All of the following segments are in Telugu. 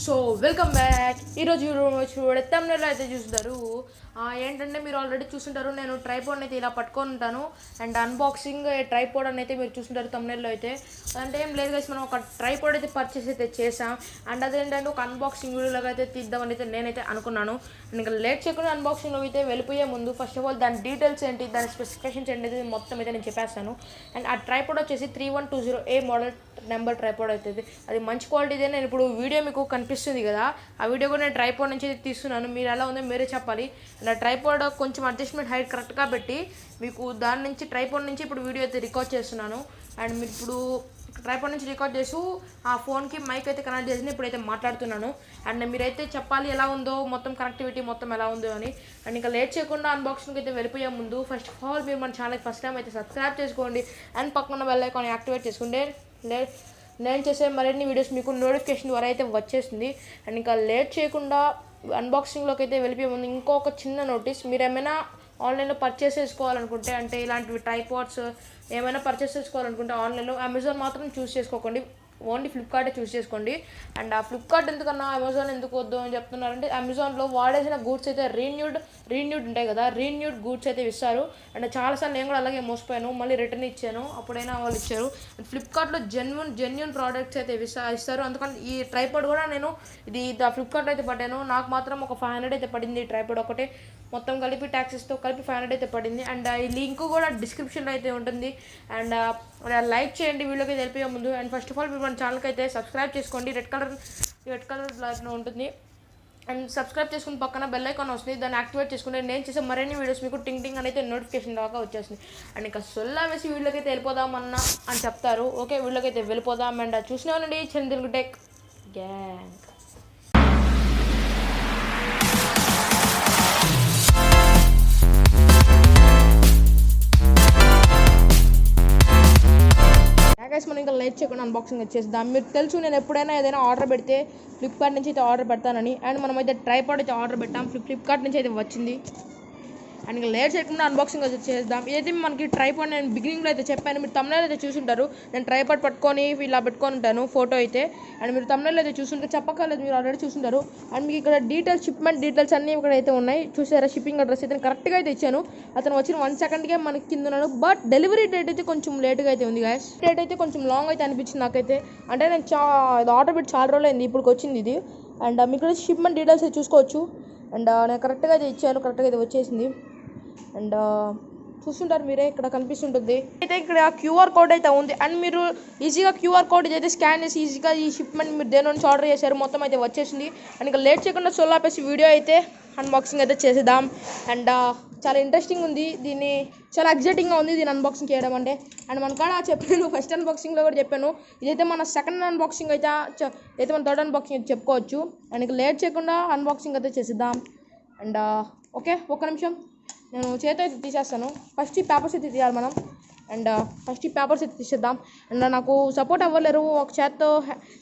So welcome back. ఈరోజు చూడే తమ్ముళ్ళు అయితే చూస్తారు. ఏంటంటే మీరు ఆల్రెడీ చూస్తుంటారు, నేను ట్రైపోడ్ అయితే ఇలా పట్టుకొని ఉంటాను. అండ్ అన్బాక్సింగ్ ట్రైపోడ్ అని అయితే మీరు చూస్తుంటారు తమ్ముళ్ళు అయితే. అంటే ఏం లేదు కదా, మనం ఒక ట్రైపోడ్ అయితే పర్చేస్ అయితే చేసాం. అండ్ అదేంటంటే ఒక అన్బాక్సింగ్ వీడియోలాగా అయితే తీద్దామని అయితే నేనైతే అనుకున్నాను. అండ్ ఇంకా లేట్ చేయకుండా అన్బాక్సింగ్లో అయితే వెళ్ళిపోయే ముందు ఫస్ట్ ఆఫ్ ఆల్ దాని డీటెయిల్స్ ఏంటి, దాని స్పెసిఫికేషన్స్ ఏంటి మొత్తం అయితే నేను చెప్పేస్తాను. అండ్ ఆ ట్రైపోడ్ వచ్చేసి 3120A మోడల్ నెంబర్ ట్రైపోడ్ అవుతుంది. అది మంచి క్వాలిటీదే. నేను ఇప్పుడు వీడియో మీకు కనిపిస్తుంది కదా, ఆ వీడియో కూడా నేను ట్రైపోడ్ నుంచి తీస్తున్నాను. మీరు ఎలా ఉందో మీరే చెప్పాలి. నా ట్రైపోడ్ కొంచెం అడ్జస్ట్మెంట్ హైట్ కరెక్ట్గా పెట్టి మీకు దాని నుంచి ట్రైపోడ్ నుంచి ఇప్పుడు వీడియో అయితే రికార్డ్ చేస్తున్నాను. అండ్ మీరు ఇప్పుడు ట్రైపోడ్ నుంచి రికార్డ్ చేస్తూ ఆ ఫోన్కి మైక్ అయితే కనెక్ట్ చేసి ఇప్పుడైతే మాట్లాడుతున్నాను. అండ్ మీరైతే చెప్పాలి ఎలా ఉందో, మొత్తం కనెక్టివిటీ మొత్తం ఎలా ఉందో అని. అండ్ ఇంకా లేట్ చేయకుండా అన్బాక్సింగ్కి అయితే వెళ్ళిపోయే ముందు ఫస్ట్ ఆఫ్ ఆల్ మీరు మన ఛానల్కి ఫస్ట్ టైం అయితే సబ్స్క్రైబ్ చేసుకోండి. అండ్ పక్కన బెల్ ఐకాన్ యాక్టివేట్ చేసుకుంటే నేను చేసే మరిన్ని వీడియోస్ మీకు నోటిఫికేషన్ ద్వారా అయితే వచ్చేస్తుంది. అండ్ ఇంకా లేట్ చేయకుండా అన్బాక్సింగ్లోకి అయితే వెళ్ళిపోయే ముందు ఇంకొక చిన్న నోటీస్. మీరు ఏమైనా ఆన్లైన్లో పర్చేస్ చేసుకోవాలనుకుంటే, అంటే ఇలాంటివి ట్రైపాడ్స్ ఏమైనా పర్చేస్ చేసుకోవాలనుకుంటే ఆన్లైన్లో అమెజాన్ మాత్రం చూస్ చేసుకోకండి, ఓన్లీ ఫ్లిప్కార్టే చూస్ చేసుకోండి. అండ్ ఆ ఫ్లిప్కార్ట్ ఎందుకన్నా అమెజాన్ ఎందుకు వద్దు అని చెప్తున్నారంటే, అమెజాన్లో వాడేసిన గూడ్స్ అయితే రీన్యూడ్ ఉంటాయి కదా, రీన్యూడ్ గూడ్స్ అయితే ఇస్తారు. అండ్ చాలాసార్లు నేను కూడా అలాగే మోసపోయాను, మళ్ళీ రిటర్న్ ఇచ్చాను, అప్పుడైనా వాళ్ళు ఇచ్చారు. ఫ్లిప్కార్ట్లో జెన్యున్ ప్రోడక్ట్స్ అయితే ఇస్తారు. అందుకని ఈ ట్రైపాడ్ కూడా నేను ఇది ఫ్లిప్కార్ట్లో అయితే పడ్డాను. నాకు మాత్రం ఒక 500 అయితే పడింది ఈ ట్రైపాడ్ ఒకటే, మొత్తం కలిపి ట్యాక్సెస్తో కలిపి 500 అయితే పడింది. అండ్ ఈ లింక్ కూడా డిస్క్రిప్షన్లో అయితే ఉంటుంది. అండ్ లైక్ చేయండి వీడియోకి తెలిపే ముందు. అండ్ ఫస్ట్ ఆఫ్ ఆల్ మీరు మన ఛానల్కి అయితే సబ్స్క్రైబ్ చేసుకోండి, రెడ్ కలర్ బ్లాక్లో ఉంటుంది. అండ్ సబ్స్క్రైబ్ చేసుకుని పక్కన బెల్ ఐకాన్ వస్తుంది, దాన్ని యాక్టివేట్ చేసుకుంటే నేను చేసే మరిన్ని వీడియోస్ మీకు టింగ్ అయితే నోటిఫికేషన్ దాకా వచ్చేస్తుంది. అండ్ ఇంకా సొల్లా వేసి వీళ్ళకి అయితే వెళ్ళిపోదామన్నా అని చెప్తారు. ఓకే, వీళ్ళకి అయితే వెళ్ళిపోదాం. అండ్ చూసినానండి చరణ్ తెలుగు టెక్ గ్యాంగ్. మనం ఇంకా లేట్ చేయకుండా అన్బాక్సింగ్ వచ్చేద్దాం. మీరు తెలుసు నేను ఎప్పుడైనా ఏదైనా ఆర్డర్ పెడితే ఫ్లిప్కార్ట్ నుంచి అయితే ఆర్డర్ పెడతానని. అండ్ మనం అయితే ట్రైపాడ్ అయితే ఆర్డర్ పెట్టాం, ఫ్లిప్కార్ట్ నుంచి అయితే వచ్చింది. అండ్ ఇంకా లేట్ చేయకుండా అన్బాక్సింగ్ అయితే చేద్దాం. ఇదైతే మనకి ట్రైపాడ్ నేను బిగినింగ్లో అయితే చెప్పాను, మీరు తమిళనాడు అయితే చూసుంటారు. నేను ట్రైపాడ్ పట్టుకొని ఇలా పెట్టుకొని ఉంటాను ఫోటో అయితే. అండ్ మీరు తమిళనాడు అయితే చూసుంటారు, చెప్పక్కర్లేదు, మీరు ఆల్రెడీ చూసుంటారు. అండ్ మీకు ఇక్కడ షిప్మెంట్ డీటెయిల్స్ అన్నీ ఇక్కడ అయితే ఉన్నాయి, చూసారా. షిప్పింగ్ అడ్రస్ అయితే కరెక్ట్గా అయితే ఇచ్చాను. అతను వచ్చిన 1 సెకండ్కే మనకి కింద ఉన్నాడు. బట్ డెలివరీ డేట్ అయితే కొంచెం లేట్గా అయితే ఉంది గాయస్. డేట్ అయితే కొంచెం లాంగ్ అయితే అనిపించింది నాకైతే. అంటే నేను ఆర్డర్ పెట్టి చాలా రోజులు అయింది, ఇప్పుడు వచ్చింది ఇది. అండ్ మీకు షిప్మెంట్ డీటెయిల్స్ అయితే చూసుకోవచ్చు. అండ్ నేను కరెక్ట్గా అయితే ఇచ్చాను, కరెక్ట్గా అయితే వచ్చేసింది. అండ్ చూస్తుంటారు మీరే, ఇక్కడ కనిపిస్తుంటుంది. అయితే ఇక్కడ QR కోడ్ అయితే ఉంది. అండ్ మీరు ఈజీగా QR కోడ్ అయితే స్కాన్ చేసి ఈజీగా ఈ షిప్మెంట్ మీరు దేని నుంచి ఆర్డర్ చేశారు మొత్తం అయితే వచ్చేసింది. అండ్ ఇంకా లేట్ చేయకుండా సొల్లాపేసి వీడియో అయితే అన్బాక్సింగ్ అయితే చేసేద్దాం. అండ్ చాలా ఇంట్రెస్టింగ్ ఉంది, దీన్ని చాలా ఎగ్జైటింగ్గా ఉంది దీన్ని అన్బాక్సింగ్ చేయడం అంటే. అండ్ మన కాడ చెప్పాను ఫస్ట్ అన్బాక్సింగ్లో కూడా చెప్పాను, ఇదైతే మన సెకండ్ అన్బాక్సింగ్ అయితే మన థర్డ్ అన్బాక్సింగ్ అయితే చెప్పుకోవచ్చు. అండ్ ఇంకా లేట్ చేయకుండా అన్బాక్సింగ్ అయితే చేసేద్దాం. అండ్ ఓకే, ఒక్క నిమిషం నేను చేతితో అయితే తీసేస్తాను. ఫస్ట్ ఈ పేపర్స్ అయితే తీయాలి మనం. అండ్ ఫస్ట్ ఈ పేపర్స్ అయితే తీసేద్దాం. అండ్ నాకు సపోర్ట్ అవ్వలేరు, ఒక చేత్తో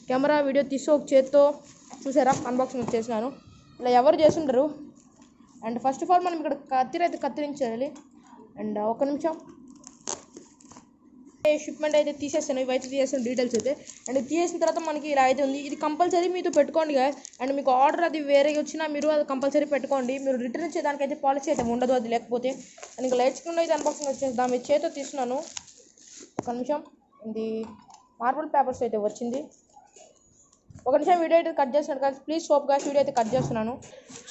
కెమెరా వీడియో తీసి ఒక చేత్తో చూసారా అన్బాక్సింగ్ చేసినాను, ఇలా ఎవరు చేస్తుంటారు. అండ్ ఫస్ట్ ఆఫ్ ఆల్ మనం ఇక్కడ అయితే కత్తిరించాలి. అండ్ ఒక నిమిషం షిప్మెంట్ అయితే తీసేస్తాను, ఇవైతే తీసేస్తాను డీటెయిల్స్ అయితే. అండ్ తీసేసిన తర్వాత మనకి ఇలా అయితే ఉంది, ఇది కంపల్సరీ మీతో పెట్టుకోండి కదా. అండ్ మీకు ఆర్డర్ అది వేరే వచ్చినా మీరు అది కంపల్సరీ పెట్టుకోండి, మీరు రిటర్న్ ఇచ్చేదానికైతే పాలసీ అయితే ఉండదు అది లేకపోతే. అండ్ ఇంకా లేచుకుండా అయితే అన్బాక్సింగ్ వచ్చేద్దాం. మీ చేతితో తీస్తున్నాను, ఒక నిమిషం. ఇది మార్బుల్ పేపర్స్ అయితే వచ్చింది. ఒక నిమిషం వీడియో అయితే కట్ చేస్తున్నాను కదా, ప్లీజ్ స్టాప్ గాయ్స్, వీడియో అయితే కట్ చేస్తున్నాను.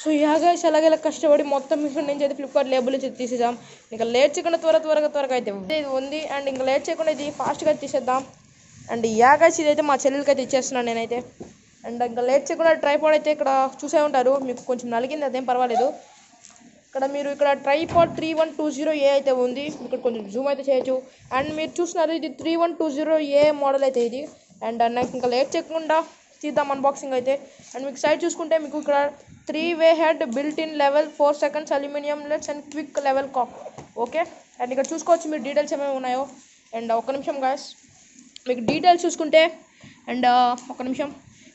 సో గాయ్స్ అలాగే కష్టపడి మొత్తం ఇక్కడ నుంచి అయితే ఫ్లిప్కార్ట్ లేబుల్ నుంచి తీసేద్దాం. ఇంకా లేట్ చేయకుండా త్వరగా అయితే ఇది ఉంది. అండ్ ఇంకా లేట్ చేయకుండా ఇది ఫాస్ట్గా తీసేద్దాం. అండ్ గాయ్స్ ఇదైతే మా చెల్లెలకి అయితే ఇచ్చేస్తున్నాను నేనైతే. అండ్ ఇంకా లేట్ చేయకుండా ట్రైపాడ్ అయితే ఇక్కడ చూసే ఉంటారు, మీకు కొంచెం నలిగింది, అదేం పర్వాలేదు. ఇక్కడ ట్రైపాడ్ 3120A అయితే ఉంది, ఇక్కడ కొంచెం జూమ్ అయితే చేయొచ్చు. అండ్ మీరు చూస్తున్నారు ఇది 3120A మోడల్ అయితే ఇది. అండ్ నాకు ఇంకా లేట్ చేయకుండా తీద్దాం అన్బాక్సింగ్ అయితే. అండ్ మీకు సైడ్ చూసుకుంటే మీకు ఇక్కడ 3-way head, built in level, 4 seconds aluminium legs and quick level lock. Okay, and ఇక్కడ చూసుకోవచ్చు మీరు డీటెయిల్స్ ఏమేమి ఉన్నాయో. అండ్ ఒక నిమిషం గాయస్, మీకు డీటెయిల్స్ చూసుకుంటే అండ్ ఒక నిమిషం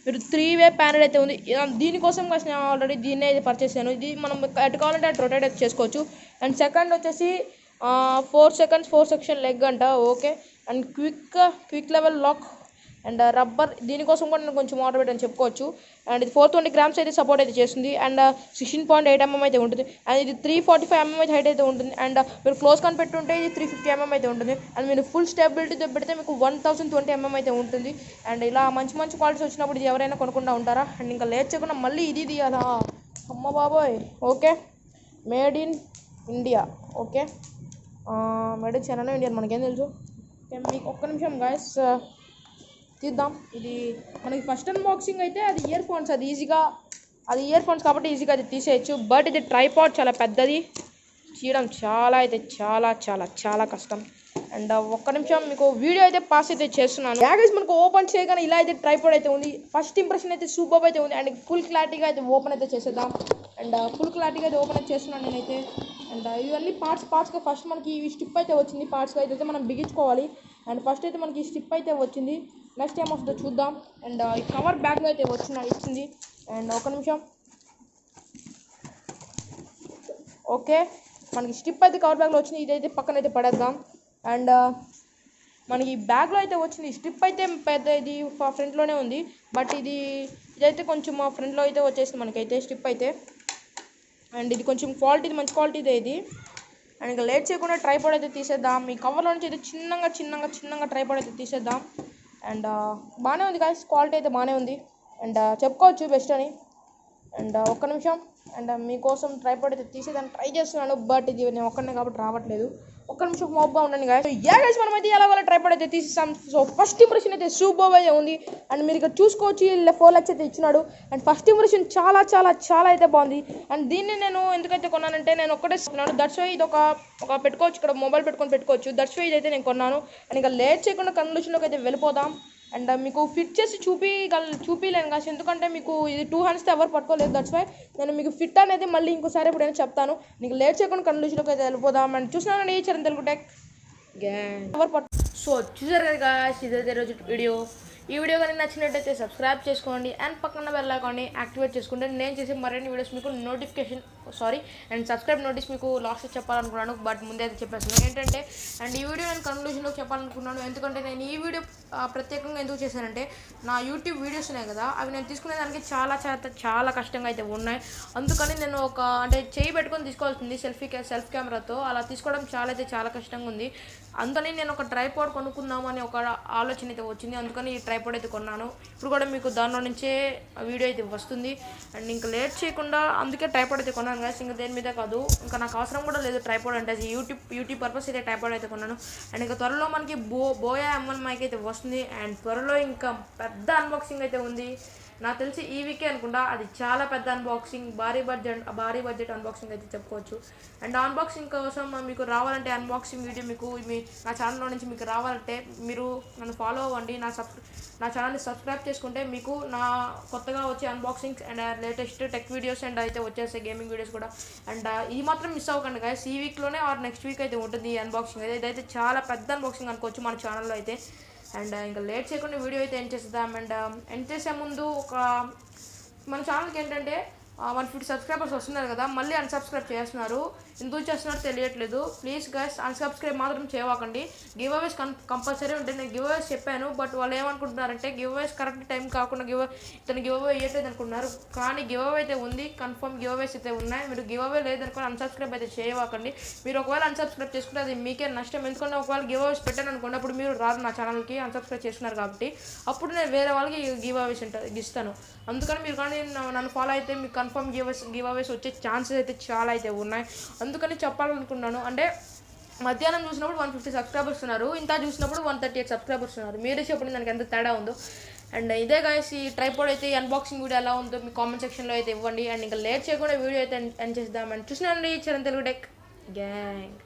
మీరు 3-way ప్యానెల్ అయితే ఉంది. దీనికోసం కాసిన ఆల్రెడీ దీన్నే అయితే పర్చేస్ చేయను. ఇది మనం ఎటు కావాలంటే అటు రొటేట్ అయితే చేసుకోవచ్చు. అండ్ సెకండ్ వచ్చేసి 4 seconds 4 section లెగ్ అంట. Okay, and quick level lock and rubber దీనికోసం కూడా నేను కొంచెం ఆర్డర్ పెట్టని చెప్పుకోవచ్చు. అండ్ ఇది 420 గ్రామ్స్ అయితే సపోర్ట్ అయితే చేస్తుంది. అండ్ 16.8 mm అయితే ఉంటుంది. అండ్ ఇది 345 mm అయితే హైట్ అయితే ఉంటుంది. అండ్ మీరు క్లోజ్ కన్ పెట్టుంటే ఇది 350 mm అయితే ఉంటుంది. అండ్ మీరు ఫుల్ స్టెబిలిటీతో పెడితే మీకు 1020 mm అయితే ఉంటుంది. అండ్ ఇలా మంచి మంచి క్వాలిటీస్ వచ్చినప్పుడు ఇది ఎవరైనా కొనుక్కుంటా ఉంటారా. అండ్ ఇంకా లేట్ చేయకుండా మళ్ళీ ఇది తీయాలా, అమ్మ బాబోయ్. Okay, made in India. Okay, made in China India మనకేం తెలుసు. ఓకే, మీకు ఒక్క నిమిషం గాయస్ తీద్దాం. ఇది మనకి ఫస్ట్ అన్బాక్సింగ్ అయితే అది ఇయర్ ఫోన్స్, అది ఇయర్ ఫోన్స్ కాబట్టి ఈజీగా అది తీసేయచ్చు. బట్ ఇది ట్రైపాడ్ చాలా పెద్దది, తీయడం చాలా అయితే చాలా చాలా చాలా కష్టం. అండ్ ఒక్క నిమిషం మీకు వీడియో అయితే పాస్ అయితే చేస్తున్నాను. బ్యాగేజ్ మనకు ఓపెన్ చేయగానే ఇలా అయితే ట్రైపాడ్ అయితే ఉంది. ఫస్ట్ ఇంప్రెషన్ అయితే సూపర్ అయితే ఉంది. అండ్ ఫుల్ క్లారిటీగా అయితే ఓపెన్ అయితే చేసేద్దాం. అండ్ ఫుల్ క్లారిటీగా అయితే ఓపెన్ అయితే చేస్తున్నాను నేనైతే. అండ్ ఇవన్నీ పార్ట్స్గా ఫస్ట్ మనకి ఈ స్టిప్ అయితే వచ్చింది. పార్ట్స్గా అయితే మనం బిగించుకోవాలి. అండ్ ఫస్ట్ అయితే మనకి ఈ స్టిప్ అయితే వచ్చింది. నెక్స్ట్ టైం వస్తుందో చూద్దాం. అండ్ ఈ కవర్ బ్యాగ్లో అయితే ఇచ్చింది. అండ్ ఒక నిమిషం. ఓకే, మనకి స్టిప్ అయితే కవర్ బ్యాగ్లో వచ్చింది. ఇదైతే పక్కన అయితే పడేద్దాం. అండ్ మనకి బ్యాగ్లో అయితే వచ్చింది. స్టిప్ అయితే పెద్ద ఇది ఫ్రంట్లోనే ఉంది. బట్ ఇదైతే కొంచెం మా ఫ్రంట్లో అయితే వచ్చేసింది మనకైతే స్టిప్ అయితే. అండ్ ఇది కొంచెం క్వాలిటీ, మంచి క్వాలిటీదే ఇది. అండ్ ఇంకా లేట్ చేయకుండా ట్రైపాడ్ అయితే తీసేద్దాం. ఈ కవర్లో నుంచి అయితే చిన్నగా ట్రైపాడ్ అయితే తీసేద్దాం. అండ్ బాగానే ఉంది గాయ్స్, క్వాలిటీ అయితే బాగానే ఉంది. అండ్ చెప్పుకోవచ్చు బెస్ట్ అని. అండ్ ఒక్క నిమిషం. అండ్ మీకోసం ట్రైపాడ్ అయితే తీసేదాన్ని ట్రై చేస్తున్నాను. బట్ ఇది నేను ఒక్కనే కాబట్టి రావట్లేదు. ఒక్క నిమిషం మోబ్గా ఉండండి గాయ్స్. గాయ్స్ మనమైతే ఎలా వాళ్ళ ట్రైపాడ్ అయితే తీసేస్తాం. సో ఫస్ట్ ఇంప్రెషన్ అయితే సూపర్ అయితే ఉంది. అండ్ మీరు ఇక్కడ చూసుకోవచ్చు 4 lakhs అయితే ఇచ్చినాడు. అండ్ ఫస్ట్ ఇంప్రెషన్ చాలా చాలా చాలా అయితే బాగుంది. అండ్ దీన్ని నేను ఎందుకైతే కొన్నానంటే నేను ఒక్కటే కొన్నాను. దట్స్ వై ఇది ఒక పెట్టుకోవచ్చు, ఇక్కడ మొబైల్ పెట్టుకోవచ్చు. దట్స్ వై ఇదైతే నేను కొన్నాను. అండ్ ఇంకా లేట్ చేయకుండా కన్క్లూషన్లోకి అయితే వెళ్ళిపోదాం. అండ్ మీకు ఫిట్ చేసి చూపిలేను కాదు, ఎందుకంటే మీకు ఇది 2 handsతో ఎవరు పట్టుకోలేదు. దట్స్ వై నేను మీకు ఫిట్ అనేది మళ్ళీ ఇంకోసారి ఎప్పుడైనా చెప్తాను. నీకు లేట్ చేయకుండా కన్క్లూషన్లోకి అయితే వెళ్ళిపోదాం. అండ్ చూసినానండి చరణ్ తెలుగు టెక్ ఎవరు సో చూసారు కదా గాయ్స్, ఇదైతే రోజు వీడియో. ఈ వీడియో కానీ నచ్చినట్టయితే సబ్స్క్రైబ్ చేసుకోండి. అండ్ పక్కన బెల్ ఐకాన్ని యాక్టివేట్ చేసుకుంటే నేను చేసే మరిన్ని వీడియోస్ మీకు అండ్ సబ్స్క్రైబ్ నోటీస్ మీకు లాస్ట్ చెప్పాలనుకున్నాను. బట్ ముందే అయితే చెప్పేస్తున్నాను ఏంటంటే, అండ్ ఈ వీడియో నేను కన్క్లూషన్లో చెప్పాలనుకున్నాను. ఎందుకంటే నేను ఈ వీడియో ప్రత్యేకంగా ఎందుకు చేశానంటే, నా యూట్యూబ్ వీడియోస్ ఉన్నాయి కదా, అవి నేను తీసుకునేదానికి చాలా కష్టంగా అయితే ఉన్నాయి. అందుకని నేను అంటే చేయి పెట్టుకొని తీసుకోవాల్సింది సెల్ఫ్ కెమెరాతో, అలా తీసుకోవడం చాలా కష్టంగా ఉంది. అందుకని నేను ఒక ట్రైపాడ్ కొనుక్కుందామని ఒక ఆలోచన అయితే వచ్చింది. అందుకని ఈ ట్రైపాడ్ అయితే కొన్నాను. ఇప్పుడు కూడా మీకు దానిలో నుంచే వీడియో అయితే వస్తుంది. అండ్ ఇంకా లేట్ చేయకుండా అందుకే ట్రైపాడ్ అయితే కొన్నాను కదా, ఇంకా దేని మీద కాదు, ఇంకా నాకు అవసరం కూడా లేదు ట్రైపాడ్ అంటే. యూట్యూబ్ పర్పస్ అయితే ట్రైపాడ్ అయితే కొన్నాను. అండ్ ఇంకా త్వరలో మనకి బోయా M1 మైక్ అయితే వస్తుంది. అండ్ త్వరలో ఇంకా పెద్ద అన్బాక్సింగ్ అయితే ఉంది. నాకు తెలిసి ఈ వీకే అనుకుంటా, అది చాలా పెద్ద అన్బాక్సింగ్, భారీ బడ్జెట్ అన్బాక్సింగ్ అయితే చెప్పుకోవచ్చు. అండ్ అన్బాక్సింగ్ కోసం మీకు రావాలంటే, అన్బాక్సింగ్ వీడియో మీకు నా ఛానల్లో నుంచి మీకు రావాలంటే మీరు నన్ను ఫాలో అవ్వండి. నా ఛానల్ని సబ్స్క్రైబ్ చేసుకుంటే మీకు నా కొత్తగా వచ్చే unboxings and latest tech videos and అయితే వచ్చేస్తాయి, గేమింగ్ వీడియోస్ కూడా. అండ్ ఇది మాత్రం మిస్ అవ్వకండి గాయ్స్, ఈ వీక్లోనే ఆర్ నెక్స్ట్ వీక్ అయితే ఉంటుంది ఈ అన్బాక్సింగ్ అయితే. ఇదైతే చాలా పెద్ద అన్బాక్సింగ్ అనుకోవచ్చు మన ఛానల్లో అయితే. అండ్ ఇంకా లేట్ చేయకుండా వీడియో అయితే ఎండ్ చేద్దాం. అండ్ ఎండ్ చేసే ముందు మన ఛానల్కి ఏంటంటే 150 సబ్స్క్రైబర్స్ వస్తున్నారు కదా, మళ్ళీ అన్సబ్స్క్రైబ్ చేస్తున్నారు. ఎందుకు చేస్తున్నారో తెలియట్లేదు. ప్లీజ్ గైస్ అన్సబ్స్క్రైబ్ మాత్రం చేయకండి. గివ్ అవేస్ కంపల్సరీ ఉంటాయి. నేను గివ్ అవేస్ చెప్పాను, బట్ వాళ్ళు ఏమనుకుంటున్నారంటే గివ్ అవేస్ కరెక్ట్ టైం కాకుండా ఇతను గివ్ అవే ఇవ్వట్లేదు అనుకుంటున్నారు. కానీ గివ్ అవే అయితే ఉంది, కన్ఫర్మ్ గివ్ అవేస్ అయితే ఉన్నాయి. మీరు గివ్ అవే లేదనుకోని అన్సబ్స్క్రైబ్ అయితే చేయకండి. మీరు ఒకవేళ అన్సబ్స్క్రైబ్ చేసుకుంటే అది మీకే నష్టం. ఎందుకంటే ఒకవేళ గివ్ అవేస్ పెట్టాను అనుకోండి, అప్పుడు మీరు రారు నా ఛానల్కి, అన్సబ్స్క్రైబ్ చేస్తున్నారు కాబట్టి. అప్పుడు నేను వేరే వాళ్ళకి గివ్ అవేస్ ఇస్తాను. అందుకని మీరు కానీ నన్ను ఫాలో అయితే మీకు కన్ఫర్మ్ గివ్ అవేస్ వచ్చే ఛాన్సెస్ అయితే చాలా అయితే ఉన్నాయి. అందుకని చెప్పాలనుకున్నాను. అంటే మధ్యాహ్నం చూసినప్పుడు 150 సబ్స్క్రైబర్స్ ఉన్నారు, ఇంత చూసినప్పుడు 138 సబ్స్క్రైబర్స్ ఉన్నారు. మీరే చెప్పండి దానికి ఎంత తేడా ఉందో. అండ్ ఇదే గాయ్స్, ఈ ట్రైపాడ్ అయితే అన్బాక్సింగ్ వీడియో ఎలా ఉందో మీ కామెంట్ సెక్షన్లో అయితే ఇవ్వండి. అండ్ ఇంకా లేట్ చేయకుండా వీడియో అయితే ఎండ్ చేద్దాం. అండ్ చూసినానండి చరణ్ తెలుగు టెక్ గ్యాంగ్.